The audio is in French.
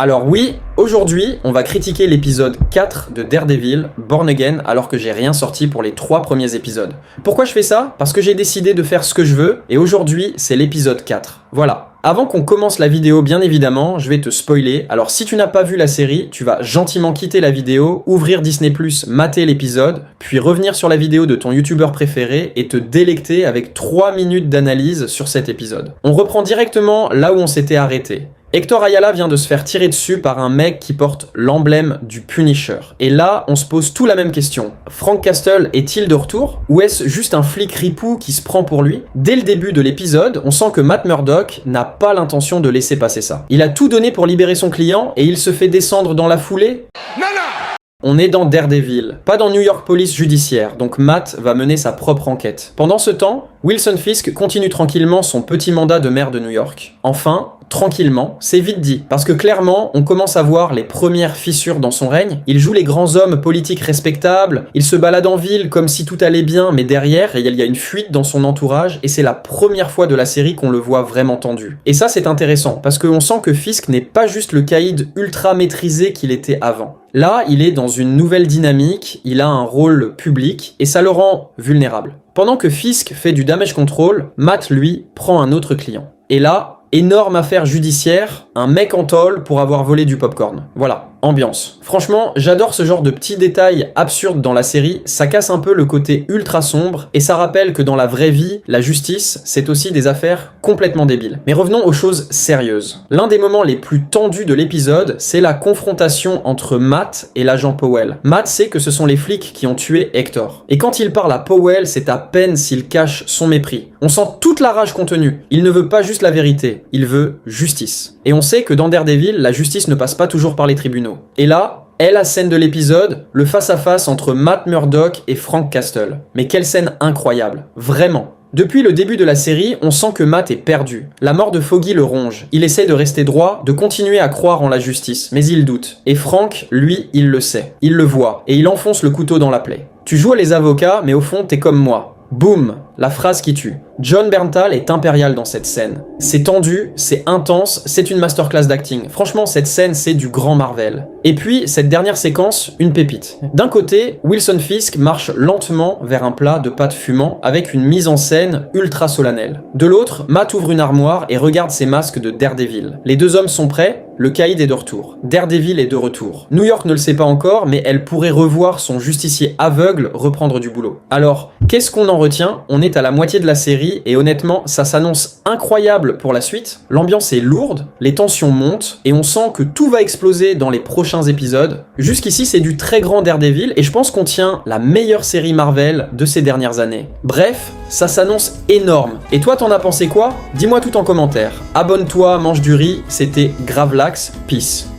Alors oui, aujourd'hui, on va critiquer l'épisode 4 de Daredevil, Born Again, alors que j'ai rien sorti pour les 3 premiers épisodes. Pourquoi je fais ça? Parce que j'ai décidé de faire ce que je veux, et aujourd'hui, c'est l'épisode 4. Voilà. Avant qu'on commence la vidéo, bien évidemment, je vais te spoiler. Alors si tu n'as pas vu la série, tu vas gentiment quitter la vidéo, ouvrir Disney+, mater l'épisode, puis revenir sur la vidéo de ton youtubeur préféré et te délecter avec 3 minutes d'analyse sur cet épisode. On reprend directement là où on s'était arrêté. Hector Ayala vient de se faire tirer dessus par un mec qui porte l'emblème du Punisher. Et là, on se pose tout la même question. Frank Castle est-il de retour? Ou est-ce juste un flic ripou qui se prend pour lui? Dès le début de l'épisode, on sent que Matt Murdock n'a pas l'intention de laisser passer ça. Il a tout donné pour libérer son client et il se fait descendre dans la foulée. On est dans Daredevil, pas dans New York Police judiciaire, donc Matt va mener sa propre enquête. Pendant ce temps, Wilson Fisk continue tranquillement son petit mandat de maire de New York. Enfin, tranquillement, c'est vite dit, parce que clairement, on commence à voir les premières fissures dans son règne. Il joue les grands hommes politiques respectables, il se balade en ville comme si tout allait bien, mais derrière, il y a une fuite dans son entourage, et c'est la première fois de la série qu'on le voit vraiment tendu. Et ça, c'est intéressant, parce qu'on sent que Fisk n'est pas juste le caïd ultra maîtrisé qu'il était avant. Là, il est dans une nouvelle dynamique, il a un rôle public, et ça le rend vulnérable. Pendant que Fisk fait du damage control, Matt, lui, prend un autre client. Et là, énorme affaire judiciaire, un mec en tôle pour avoir volé du popcorn. Voilà, ambiance. Franchement, j'adore ce genre de petits détails absurdes dans la série, ça casse un peu le côté ultra sombre, et ça rappelle que dans la vraie vie, la justice, c'est aussi des affaires complètement débiles. Mais revenons aux choses sérieuses. L'un des moments les plus tendus de l'épisode, c'est la confrontation entre Matt et l'agent Powell. Matt sait que ce sont les flics qui ont tué Hector. Et quand il parle à Powell, c'est à peine s'il cache son mépris. On sent toute la rage contenue. Il ne veut pas juste la vérité, il veut justice. Et on sait que dans Daredevil, la justice ne passe pas toujours par les tribunaux. Et là, est la scène de l'épisode, le face-à-face entre Matt Murdock et Frank Castle. Mais quelle scène incroyable, vraiment. Depuis le début de la série, on sent que Matt est perdu. La mort de Foggy le ronge. Il essaie de rester droit, de continuer à croire en la justice, mais il doute. Et Frank, lui, il le sait. Il le voit, et il enfonce le couteau dans la plaie. Tu joues les avocats, mais au fond, t'es comme moi. Boum, la phrase qui tue. John Bernthal est impérial dans cette scène. C'est tendu, c'est intense, c'est une masterclass d'acting. Franchement, cette scène, c'est du grand Marvel. Et puis, cette dernière séquence, une pépite. D'un côté, Wilson Fisk marche lentement vers un plat de pâte fumant avec une mise en scène ultra solennelle. De l'autre, Matt ouvre une armoire et regarde ses masques de Daredevil. Les deux hommes sont prêts, le caïd est de retour. Daredevil est de retour. New York ne le sait pas encore, mais elle pourrait revoir son justicier aveugle reprendre du boulot. Alors, qu'est-ce qu'on en retient? On est à la moitié de la série et honnêtement, ça s'annonce incroyable pour la suite. L'ambiance est lourde, les tensions montent et on sent que tout va exploser dans les prochains épisodes. Jusqu'ici, c'est du très grand Daredevil et je pense qu'on tient la meilleure série Marvel de ces dernières années. Bref, ça s'annonce énorme. Et toi, t'en as pensé quoi? Dis-moi tout en commentaire. Abonne-toi, mange du riz, c'était Gravelax, peace.